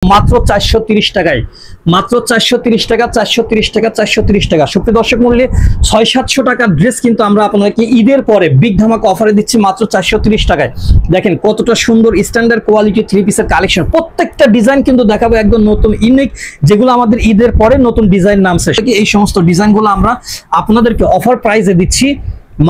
মাত্র 430 টাকায়, মাত্র 430 টাকা, 430 টাকা, 430 টাকা। সুপ্রিয় দর্শক মণ্ডলী, 600-700 টাকার ড্রেস কিন্তু আমরা আপনাদেরকে ঈদের পরে বিগ ধামাকা অফারে দিচ্ছি মাত্র 430 টাকায়। দেখেন কতটা সুন্দর স্ট্যান্ডার্ড কোয়ালিটি থ্রি পিসের কালেকশন। প্রত্যেকটা ডিজাইন কিন্তু দেখাবো একদম নতুন ইউনিক, যেগুলো আমাদের ঈদের পরে নতুন ডিজাইন নামছে। এই সমস্ত ডিজাইনগুলো আমরা আপনাদেরকে অফার প্রাইসে দিচ্ছি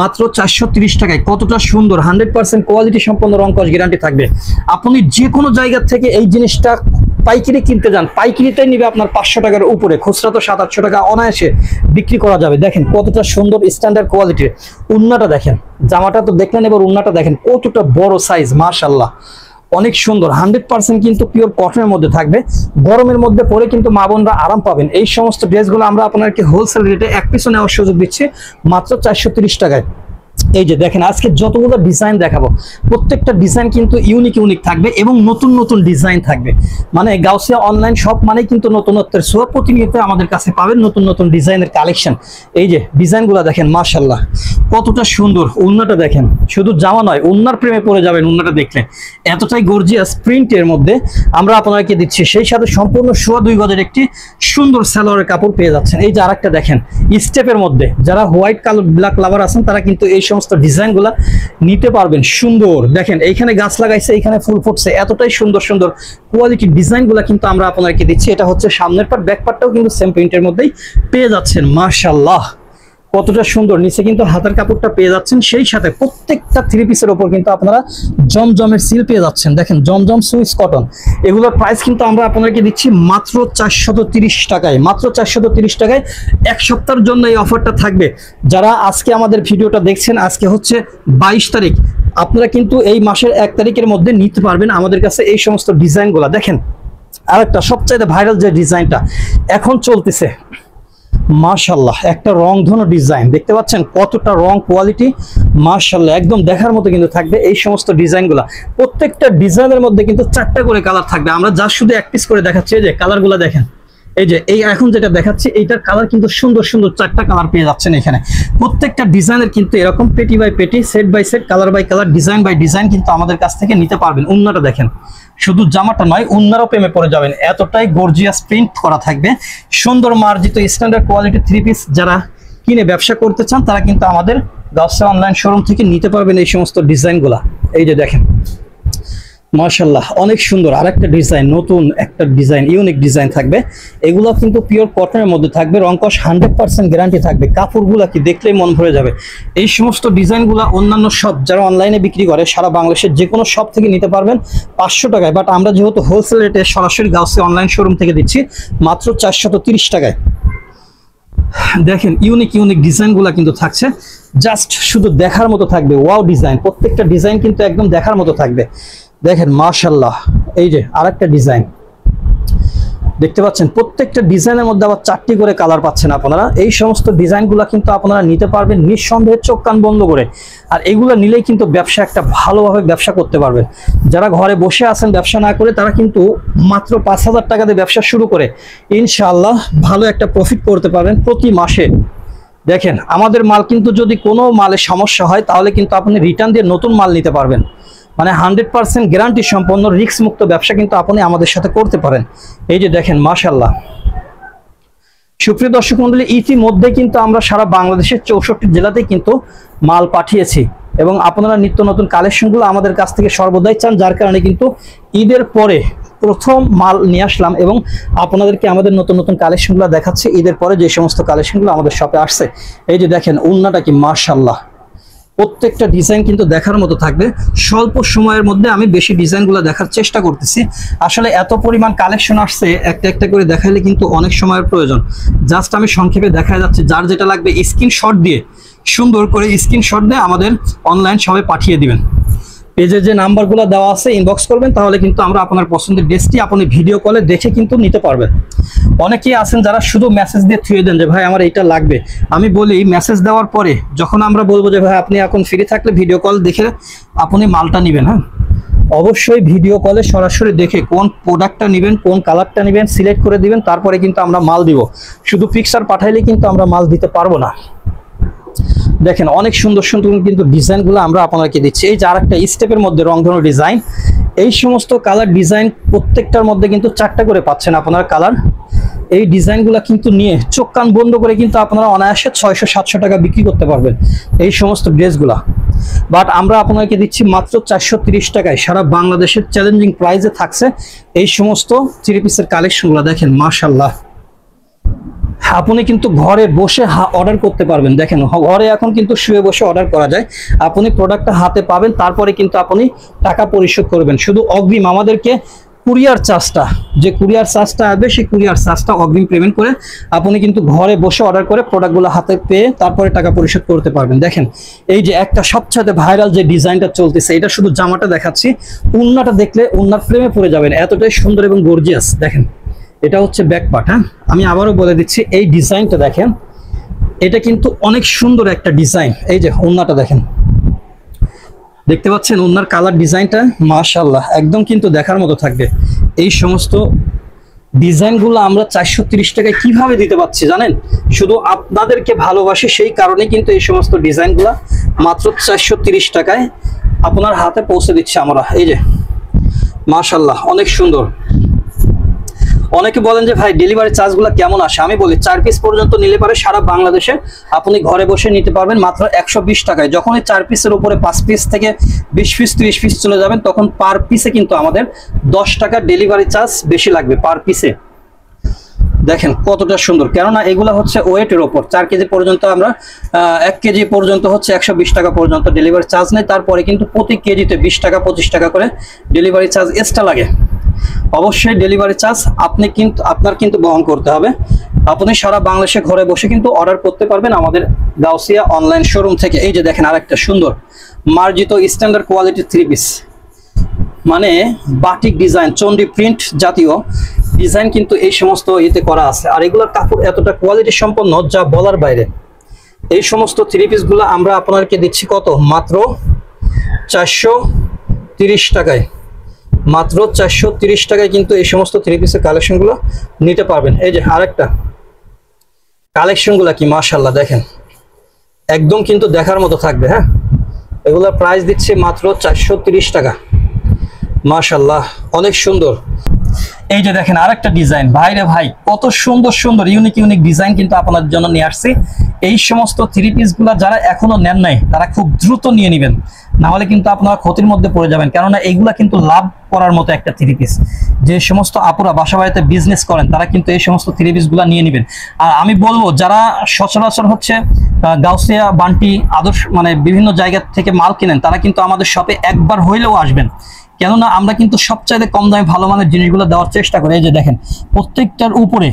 মাত্র 430 টাকায়। কতটা সুন্দর 100% কোয়ালিটি সম্পন্ন রং কস গ্যারান্টি থাকবে। আপনি যে কোনো জায়গা থেকে এই জিনিসটা পাইকারি কিনতে যান, পাইকারিতে নিবে আপনার 500 টাকার উপরে, খুচরা তো 700-800 টাকা অনায়াসে বিক্রি করা যাবে। দেখেন কতটা সুন্দর স্ট্যান্ডার্ড কোয়ালিটির। উন্নাটা দেখেন, জামাটা তো দেখলেন, এবার উন্নাটা দেখেন কতটা বড় সাইজ, মাশাআল্লাহ অনেক সুন্দর। 100% কিন্তু পিওর কটনের মধ্যে থাকবে। গরমের মধ্যে পরে কিন্তু মা বোনরা আরাম পাবেন। এই সমস্ত ড্রেসগুলো আমরা আপনাদেরকে হোলসেল রেটে এক পিসও নেওয়ার সুযোগ দিচ্ছি মাত্র 430 টাকায়। এই যে দেখেন আজকে যতগুলো ডিজাইন দেখাবো, প্রত্যেকটা ডিজাইন কিন্তু ইউনিক থাকবে এবং নতুন নতুন ডিজাইন থাকবে। মানে গাউসিয়া অনলাইন শপ মানে কিন্তু নতুনত্বের ছোঁয়া। প্রতিনিয়ত আমাদের কাছে পাবেন নতুন নতুন ডিজাইনের কালেকশন। এই যে ডিজাইনগুলো দেখেন, মাশাআল্লাহ কতটা সুন্দর। উন্নাটা দেখেন, শুধু জামা নয়, উন্নার প্রেমে পড়ে যাবেন উন্নাটা দেখলে। এতটাই গর্জিয়াস প্রিন্টের মধ্যে আমরা আপনাদেরকে দিচ্ছি। সেই সাথে সম্পূর্ণ সোয়া 2 গজের একটি সুন্দর সালোয়ারের কাপড় পেয়ে যাচ্ছেন। এই যে আরেকটা দেখেন স্টেপের মধ্যে, যারা হোয়াইট কালার ব্ল্যাক লাভার আছেন তারা কিন্তু এই সমস্ত ডিজাইনগুলা নিতে পারবেন। সুন্দর দেখেন, এইখানে গাছ লাগাইছে, এইখানে ফুল ফুটছে, এতটাই সুন্দর সুন্দর কোয়ালিটি ডিজাইনগুলা কিন্তু আমরা আপনাদেরকে দিচ্ছি। এটা হচ্ছে সামনের পার্ট, ব্যাক পার্টটাও কিন্তু সেম প্রিন্টের মধ্যেই পেয়ে যাচ্ছেন। মাশাআল্লাহ কতটা সুন্দর। নিচে কিন্তু হাতের কাপড়টা পেয়ে যাচ্ছেন। সেই সাথে প্রত্যেকটা থ্রি পিসের ওপর কিন্তু আপনারা জমজমের সিল পেয়ে যাচ্ছেন। দেখেন জমজম সুইস কটন, এগুলোর প্রাইস কিন্তু আমরা আপনাদেরকে দিচ্ছি মাত্র 430 টাকায়, মাত্র 430 টাকায়। এক সপ্তাহের জন্য এই অফারটা থাকবে। যারা আজকে আমাদের ভিডিওটা দেখছেন, আজকে হচ্ছে 22 তারিখ, আপনারা কিন্তু এই মাসের 1 তারিখের মধ্যে নিতে পারবেন আমাদের কাছে এই সমস্ত ডিজাইনগুলো। দেখেন আরেকটা সবচাইতে ভাইরাল যে ডিজাইনটা এখন চলতেছে, মাশাআল্লাহ একটা রংধনু ডিজাইন দেখতে পাচ্ছেন, কতটা রং কোয়ালিটি, মাশাআল্লাহ একদম দেখার মতো কিন্তু থাকবে এই সমস্ত ডিজাইনগুলো। প্রত্যেকটা ডিজাইনের মধ্যে কিন্তু 4টা করে কালার থাকবে। আমরা যা শুধু এক পিস করে দেখাচ্ছি, এই যে কালারগুলো দেখেন। এই যে এই এখন যেটা দেখাচ্ছি এইটার কালার কিন্তু সুন্দর সুন্দর 4টা কালার পেয়ে যাচ্ছেন এখানে। প্রত্যেকটা ডিজাইনের কিন্তু এরকম পেটি বাই পেটি, set by set, colour by colour, design by design কিন্তু আমাদের কাছ থেকে নিতে পারবেন। উন্নাটা দেখেন, শুধু জামাটা নয় উন্নারও প্রেমে পড়ে যাবেন। এতটাই গর্জিয়াস প্রিন্ট করা থাকবে, সুন্দর মার্জিত স্ট্যান্ডার্ড কোয়ালিটি থ্রি পিস। যারা কিনে ব্যবসা করতে চান তারা কিন্তু আমাদের গাউসিয়া অনলাইন শোরুম থেকে নিতে পারবেন এই সমস্ত ডিজাইনগুলা। এই যে দেখেন মাশাআল্লাহ অনেক সুন্দর আরেকটা ডিজাইন, নতুন একটা ডিজাইন, ইউনিক ডিজাইন থাকবে। এগুলো কিন্তু পিওর কটনের মধ্যে থাকবে, রংকশ 100% গ্যারান্টি থাকবে। কাপড়গুলো কি দেখলেই মন ভরে যাবে। এই সমস্ত ডিজাইনগুলো অন্যান্য শপ যারা অনলাইনে বিক্রি করে সারা বাংলাদেশের যে কোনো শপ থেকে নিতে পারবেন 500 টাকায়, বাট আমরা যেহেতু হোলসেল রেটে সরাসরি গাউসিয়া অনলাইন শোরুম থেকে দিচ্ছি মাত্র 430 টাকায়। দেখেন ইউনিক ডিজাইনগুলো কিন্তু থাকছে, জাস্ট শুধু দেখার মতো থাকবে। ওয়াও ডিজাইন, প্রত্যেকটা ডিজাইন কিন্তু একদম দেখার মতো থাকবে। দেখেন মাশাআল্লাহ এই যে আরেকটা ডিজাইন দেখতে পাচ্ছেন। প্রত্যেকটা ডিজাইনের মধ্যে আবার 4টি করে কালার পাচ্ছেন আপনারা। এই সমস্ত ডিজাইনগুলো কিন্তু আপনারা নিতে পারবেন নিঃসন্দেহে চোখ কান বন্ধ করে। আর এগুলো নিলেই কিন্তু ব্যবসা একটা ভালোভাবে ব্যবসা করতে পারবেন। যারা ঘরে বসে আছেন ব্যবসা না করে, তারা কিন্তু মাত্র 5000 টাকা দিয়ে ব্যবসা শুরু করে ইনশাআল্লাহ ভালো একটা প্রফিট করতে পারবেন প্রতি মাসে। দেখেন আমাদের মাল কিন্তু যদি কোনো মালের সমস্যা হয় তাহলে কিন্তু আপনি রিটার্ন দিয়ে নতুন মাল নিতে পারবেন। মানে 100% গ্যারান্টি সম্পন্ন রিস্ক মুক্ত ব্যবসা কিন্তু আপনি আমাদের সাথে করতে পারেন। এই যে দেখেন মাশাআল্লাহ। সুপ্রিয় দর্শক মণ্ডলী, ইতিমধ্যে কিন্তু আমরা সারা বাংলাদেশের 64 জেলাতে কিন্তু মাল পাঠিয়েছি এবং আপনারা নিত্য নতুন কালেকশনগুলো আমাদের কাছ থেকে সর্বদাই চান, যার কারণে কিন্তু ঈদের পরে প্রথম মাল নিয়ে আসলাম এবং আপনাদেরকে আমাদের নতুন নতুন কালেকশনগুলো দেখাচ্ছি। ঈদের পরে যে সমস্ত কালেকশনগুলো আমাদের শপে আসছে, এই যে দেখেন উন্নাটা কি মাশাআল্লাহ। প্রত্যেকটা ডিজাইন কিন্তু দেখার মতো থাকবে। স্বল্প সময়ের মধ্যে আমি বেশি ডিজাইনগুলো দেখার চেষ্টা করতেছি। আসলে এত পরিমাণ কালেকশন আসছে, একটা একটা করে দেখাইলে কিন্তু অনেক সময়ের প্রয়োজন। জাস্ট আমি সংক্ষেপে দেখা যাচ্ছে, যার যেটা লাগবে স্ক্রিনশট দিয়ে, সুন্দর করে স্ক্রিনশট দিয়ে আমাদের অনলাইন শপে পাঠিয়ে দিবেন। পেজে যে নাম্বারগুলো দেওয়া আছে ইনবক্স করবেন, তাহলে কিন্তু আমরা আপনার পছন্দের ড্রেসটি আপনি ভিডিও কলে দেখে কিন্তু নিতে পারবেন। অনেকেই আছেন যারা শুধু মেসেজ দিয়ে থুয়ে দেন যে ভাই আমার এইটা লাগবে। আমি বলি মেসেজ দেওয়ার পরে যখন আমরা বলবো যে ভাই আপনি এখন ফ্রি থাকলে ভিডিও কল দেখে আপনি মালটা নেবেন, হ্যাঁ অবশ্যই ভিডিও কলে সরাসরি দেখে কোন প্রোডাক্টটা নেবেন, কোন কালারটা নেবেন সিলেক্ট করে দিবেন, তারপরে কিন্তু আমরা মাল দিব। শুধু পিকচার পাঠাইলে কিন্তু আমরা মাল দিতে পারবো না। দেখেন অনেক সুন্দর সুন্দর কিন্তু ডিজাইনগুলো আমরা আপনাদেরকে দিচ্ছি। এই যে আরেকটা স্টেপের মধ্যে রংধনু ডিজাইন, এই সমস্ত কালার ডিজাইন প্রত্যেকটার মধ্যে কিন্তু 4টা করে পাচ্ছেন আপনারা কালার। এই ডিজাইনগুলো কিন্তু নিয়ে চোখ কান বন্ধ করে কিন্তু আপনারা অনায়াসে 600-700 টাকা বিক্রি করতে পারবেন এই সমস্ত ড্রেসগুলা। বাট আমরা আপনাদেরকে দিচ্ছি মাত্র 430 টাকায়। সারা বাংলাদেশের চ্যালেঞ্জিং প্রাইসে থাকছে এই সমস্ত 3 পিসের কালেকশনগুলো। দেখেন মাশাআল্লাহ, আপনি কিন্তু ঘরে বসে অর্ডার করতে পারবেন। দেখেন ঘরে এখন কিন্তু শুয়ে বসে অর্ডার করা যায়। আপনি প্রোডাক্টটা হাতে পাবেন, তারপরে কিন্তু আপনি টাকা পরিশোধ করবেন। শুধু অগ্রিম আমাদেরকে কুরিয়ার চার্জটা, যে কুরিয়ার চার্জটা আসবে সেই কুরিয়ার চার্জটা অগ্রিম পেমেন্ট করে আপনি কিন্তু ঘরে বসে অর্ডার করে প্রোডাক্টগুলো হাতে পেয়ে তারপরে টাকা পরিশোধ করতে পারবেন। দেখেন এই যে একটা সবচেয়ে ভাইরাল যে ডিজাইনটা চলতেছে, এটা শুধু জামাটা দেখাচ্ছি, ওন্নাটা দেখলে ওন্নার প্রেমে পড়ে যাবেন, এতটাই সুন্দর এবং গর্জিয়াস। দেখেন এটা হচ্ছে ব্যাক পার্ট। হ্যাঁ, আমি আবারও বলে দিচ্ছি, এই ডিজাইনটা দেখেন, এটা কিন্তু অনেক সুন্দর একটা ডিজাইন। এই যে ওন্নাটা দেখেন, দেখতে পাচ্ছেন ওন্নার কালার ডিজাইনটা মাশাআল্লাহ একদম কিন্তু দেখার মতো থাকবে। এই সমস্ত ডিজাইনগুলো আমরা 430 টাকায় কিভাবে দিতে পারছি জানেন? শুধু আপনাদেরকে ভালোবাসি, সেই কারণে কিন্তু এই সমস্ত ডিজাইনগুলো মাত্র 430 টাকায় আপনার হাতে পৌঁছে দিচ্ছি আমরা। এই যে মাশাআল্লাহ অনেক সুন্দর। অনেকে বলেন যে ভাই ডেলিভারি চার্জগুলো কেমন আসে, আমি বলি 4 পিস পর্যন্ত নিলে পারে সারা বাংলাদেশে আপনি ঘরে বসে নিতে পারবেন মাত্র 120 টাকায়। যখন এই 4 পিসের উপরে 5 পিস থেকে 20 পিস 30 পিস চলে যাবেন, তখন পার পিসে কিন্তু আমাদের 10 টাকা ডেলিভারি চার্জ বেশি লাগবে পার পিসে। দেখেন কতটা সুন্দর, কেননা এগুলা হচ্ছে ওয়েটের ওপর। 4 কেজি পর্যন্ত আমরা 1 কেজি পর্যন্ত হচ্ছে 120 টাকা পর্যন্ত ডেলিভারি চার্জ নেই। তারপরে কিন্তু প্রতি কেজিতে 20 টাকা 25 টাকা করে ডেলিভারি চার্জ এক্সট্রা লাগে। অবশ্যই ডেলিভারি চার্জ আপনার কিন্তু বহন করতে হবে। আপনি সারা বাংলাদেশে ঘরে বসে কিন্তু অর্ডার করতে পারবেন আমাদের গাউসিয়া অনলাইন শোরুম থেকে। এই যে দেখেন আরেকটা সুন্দর মার্জিত স্ট্যান্ডার্ড কোয়ালিটির 3 পিস, মানে বাটিক ডিজাইন, চন্ডি প্রিন্ট জাতীয় ডিজাইন কিন্তু এই সমস্ত ইতে করা আছে। আর এগুলোর কাপড় এতটা কোয়ালিটি সম্পন্ন যা বলার বাইরে। এই সমস্ত 3 পিসগুলো আমরা আপনাদেরকে দিচ্ছি কত? মাত্র 430 টাকায়। মাত্র 430 টাকায় কিন্তু এই সমস্ত 3 পিসের কালেকশনগুলো নিতে পারবেন। এই যে আরেকটা কালেকশনগুলো কি মাশাআল্লাহ, দেখেন একদম কিন্তু দেখার মতো থাকবে। হ্যাঁ, এগুলোর প্রাইস দিচ্ছে মাত্র 430 টাকা। মাশাআল্লাহ অনেক সুন্দর। এই যে দেখেন আরেকটা ডিজাইন, ভাইরে ভাই কত সুন্দর সুন্দর ইউনিক ইউনিক ডিজাইন কিন্তু আপনাদের জন্য নিয়ে আসছি। এই সমস্ত 3 পিসগুলো যারা এখনো নেন নাই তারা খুব দ্রুত নিয়ে নেবেন, না হলে কিন্তু আপনারা ক্ষতির মধ্যে পড়ে যাবেন। কেননা এইগুলা কিন্তু লাভ করার মতো একটা 3 পিস। যে সমস্ত আপুরা বাসা বাড়িতে বিজনেস করেন তারা কিন্তু এই সমস্ত 3 পিসগুলো নিয়ে নেবেন। আর আমি বলবো যারা সচরাচর হচ্ছে গাউসিয়া বান্টি আদর্শ মানে বিভিন্ন জায়গা থেকে মাল কিনেন, তারা কিন্তু আমাদের শপে একবার হইলেও আসবেন। কেননা আমরা কিন্তু সবচাইতে কম দামে ভালো মানের জিনিসগুলো দেওয়ার চেষ্টা করি। এই যে দেখেন প্রত্যেকটার উপরে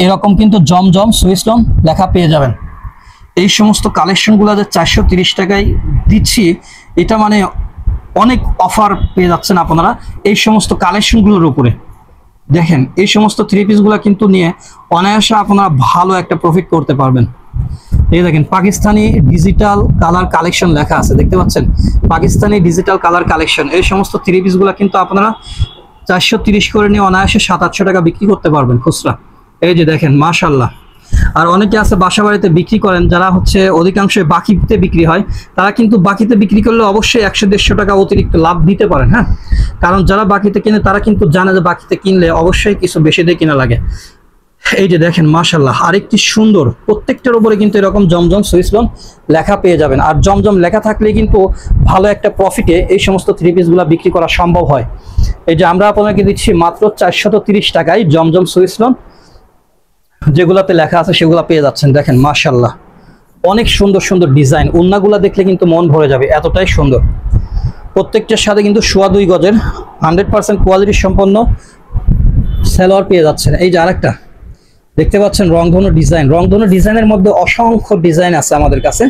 এরকম কিন্তু জমজম সুইসলন লেখা পেয়ে যাবেন। এই সমস্ত কালেকশনগুলো যে 430 টাকায় দিচ্ছি, এটা মানে অনেক অফার পেয়ে যাচ্ছেন আপনারা এই সমস্ত কালেকশনগুলোর উপরে। দেখেন এই সমস্ত 3 পিসগুলো কিন্তু নিয়ে অনায়াসে আপনারা ভালো একটা প্রফিট করতে পারবেন। এই দেখেন পাকিস্তানি ডিজিটাল কালার কালেকশন লেখা আছে, দেখতে পাচ্ছেন পাকিস্তানি ডিজিটাল কালার কালেকশন। এই সমস্ত 3 পিসগুলো কিন্তু আপনারা 430 করে নিয়ে অনায়াসে 700-800 টাকা বিক্রি করতে পারবেন খুচরা। এই যে দেখেন মাশাআল্লাহ। আর অনেকে আছে বাসা বাড়িতে বিক্রি করেন, যারা হচ্ছে অধিকাংশই বাকিতে বিক্রি হয়, তারা কিন্তু বাকিতে বিক্রি করলে অবশ্যই 100-150 টাকা অতিরিক্ত লাভ দিতে পারেন। হ্যাঁ, কারণ যারা বাকিতে কিনে তারা কিন্তু জানে যে বাকিতে কিনলে অবশ্যই কিছু বেশি দিয়ে কিনা লাগে। এই যে দেখেন মাশাআল্লাহ আরেকটি সুন্দর, প্রত্যেকটার উপরে কিন্তু এরকম জমজম সুইসলন লেখা পেয়ে যাবেন। আর জমজম লেখা থাকলে কিন্তু ভালো একটা প্রফিটে এই সমস্ত 3 পিসগুলো বিক্রি করা সম্ভব হয়। এই যে আমরা আপনাকে দিচ্ছি মাত্র 430 টাকায় জমজম সুইসলন, যেগুলাতে লেখা আছে সেগুলা পেয়ে যাচ্ছেন। দেখেন মাশাআল্লাহ অনেক সুন্দর সুন্দর ডিজাইন, ওন্নাগুলা দেখলে কিন্তু মন ভরে যাবে, এতটাই সুন্দর। প্রত্যেকটার সাথে কিন্তু 2.25 গজের 100% কোয়ালিটি সম্পন্ন সালোয়ার পেয়ে যাচ্ছেন। এই যে আরেকটা দেখতে পাচ্ছেন রংধনু ডিজাইন। রংধনু ডিজাইনের মধ্যে অসংখ্য ডিজাইন আছে আমাদের কাছে।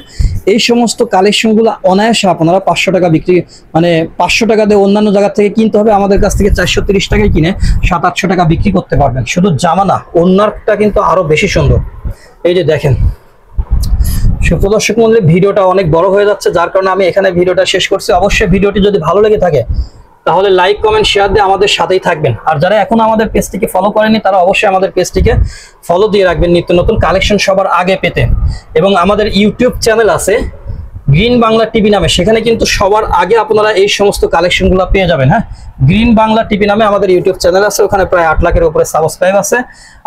এই সমস্ত কালেকশনগুলো অনায়াসে আপনারা 500 টাকা বিক্রি, মানে 500 টাকা দিয়ে অন্যান্য জায়গা থেকে কিনতে হবে, আমাদের কাছ থেকে 430 টাকায় কিনে 700-800 টাকা বিক্রি করতে পারবেন। শুধু জামা না, ওন্নাটা কিন্তু আরো বেশি সুন্দর। এই যে দেখেন সুপ্রদর্শক মন্ডলী, ভিডিওটা অনেক বড় হয়ে যাচ্ছে, যার কারণে আমি এখানে ভিডিওটা শেষ করছি। অবশ্যই ভিডিওটি যদি ভালো লেগে থাকে তাহলে লাইক কমেন্ট শেয়ার দিয়ে আমাদের সাথেই থাকবেন। আর যারা এখনো আমাদের পেজটিকে ফলো করেনি তারা অবশ্যই আমাদের পেজটিকে ফলো দিয়ে রাখবেন নিত্য নতুন কালেকশন সবার আগে পেতে। এবং আমাদের ইউটিউব চ্যানেল আছে গ্রিন বাংলা টিভি নামে, সেখানে কিন্তু সবার আগে আপনারা এই সমস্ত কালেকশনগুলো পেয়ে যাবেন। হ্যাঁ, গ্রিন বাংলা টিভি নামে আমাদের ইউটিউব চ্যানেল আছে, ওখানে প্রায় 8 লাখের উপরে সাবস্ক্রাইব আছে।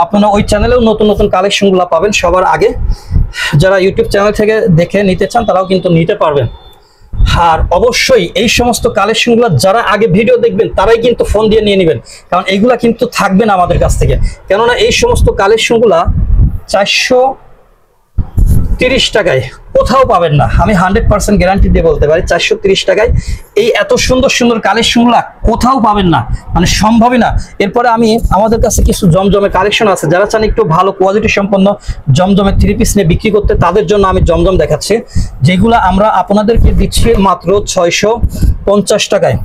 আপনারা ওই চ্যানেলেও নতুন নতুন কালেকশনগুলো পাবেন সবার আগে। যারা ইউটিউব চ্যানেল থেকে দেখে নিতে চান তারাও কিন্তু নিতে পারবেন। আর অবশ্যই এই সমস্ত কালেকশনগুলো যারা আগে ভিডিও দেখবেন তারাই কিন্তু ফোন দিয়ে নিয়ে নেবেন, কারণ এগুলা কিন্তু থাকবে না আমাদের কাছ থেকে। কেননা এই সমস্ত কালেকশনগুলা 430 টাকায় কোথাও পাবেন না, আমি 100% গ্যারান্টি দিয়ে বলতে পারি। 430 টাকায় এই এত সুন্দর সুন্দর কালেকশনগুলা কোথাও পাবেন না, মানে সম্ভবই না। এরপরে আমাদের কাছে কিছু জমজমের কালেকশন আছে, যারা চান একটু ভালো কোয়ালিটি সম্পন্ন জমজমের 3 পিস নিয়ে বিক্রি করতে, তাদের জন্য আমি জমজম দেখাচ্ছি, যেগুলো আমরা আপনাদেরকে দিচ্ছি মাত্র 650 টাকায়।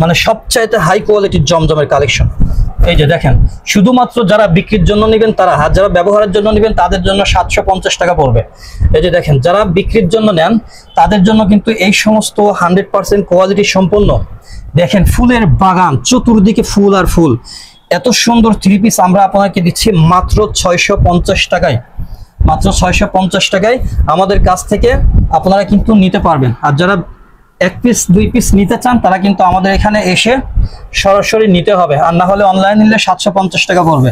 মানে সবচাইতে হাই কোয়ালিটির জমজমের কালেকশন। এই যে দেখেন, শুধুমাত্র যারা বিক্রির জন্য নেবেন তারা, আর যারা ব্যবহারের জন্য নেবেন তাদের জন্য 750 টাকা পড়বে। এই যে দেখেন, যারা বিক্রির জন্য নেন তাদের জন্য কিন্তু এই সমস্ত 100% কোয়ালিটি সম্পন্ন, দেখেন ফুলের বাগান, চতুর্দিকে ফুল আর ফুল, এত সুন্দর 3 পিস আমরা আপনাকে দিচ্ছি মাত্র 650 টাকায়। মাত্র 650 টাকায় আমাদের কাছ থেকে আপনারা কিন্তু নিতে পারবেন। আর যারা 1 পিস 2 পিস নিতে চান তারা কিন্তু আমাদের এখানে এসে সরাসরি নিতে হবে, আর না হলে অনলাইন নিলে 750 টাকা পড়বে।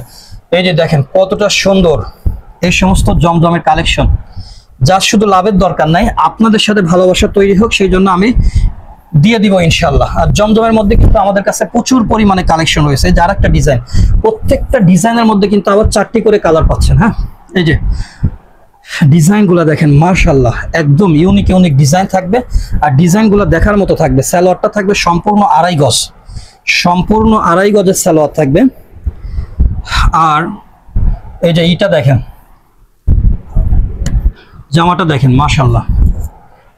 এই যে দেখেন কতটা সুন্দর এই সমস্ত জমজমের কালেকশন, যা শুধু লাভের দরকার নাই, আপনাদের সাথে ভালোবাসা তৈরি হোক, সেই জন্য আমি দিয়ে দিব ইনশাল্লাহ। আর জমজমের মধ্যে কিন্তু আমাদের কাছে প্রচুর পরিমাণে কালেকশন রয়েছে। যার একটা ডিজাইন, প্রত্যেকটা ডিজাইনের মধ্যে কিন্তু আবার 4টি করে কালার পাচ্ছেন। হ্যাঁ, এই যে ডিজাইনগুলো দেখেন, মাশাআল্লাহ, একদম ইউনিক ইউনিক ডিজাইন থাকবে, আর ডিজাইনগুলো দেখার মতো থাকবে। সালোয়ারটা থাকবে সম্পূর্ণ 2.5 গজ, সম্পূর্ণ 2.5 গজের সালোয়ার থাকবে। আর এই যে এইটা দেখেন, জামাটা দেখেন, মাশাআল্লাহ,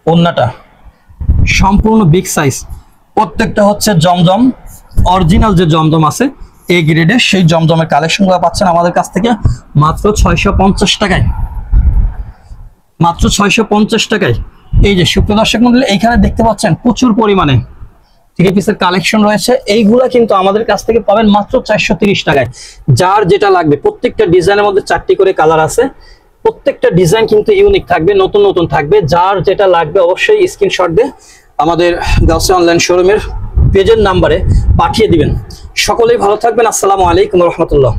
ওন্নাটা সম্পূর্ণ বিগ সাইজ। প্রত্যেকটা হচ্ছে জমজম, অরিজিনাল যে জমজম আছে এ গ্রেডের, সেই জমজমের কালেকশনগুলো পাচ্ছেন আমাদের কাছ থেকে মাত্র 650 টাকায়। মাত্র 650 টাকায়। এই যে সুপ্রিয় দর্শক মণ্ডলী, এইখানে দেখতে পাচ্ছেন প্রচুর পরিমাণে 3 পিসের কালেকশন রয়েছে। এইগুলা কিন্তু আমাদের কাছ থেকে পাবেন মাত্র 430 টাকায়। যার যেটা লাগবে, প্রত্যেকটা ডিজাইনের মধ্যে 4টি করে কালার আছে, প্রত্যেকটা ডিজাইন কিন্তু ইউনিক থাকবে, নতুন নতুন থাকবে। যার যেটা লাগবে অবশ্যই স্ক্রিনশট দিয়ে আমাদের গাউসিয়া অনলাইন শোরুমের পেজের নাম্বারে পাঠিয়ে দিবেন। সকলেই ভালো থাকবেন। আসসালামু আলাইকুম ওয়া রাহমাতুল্লাহ।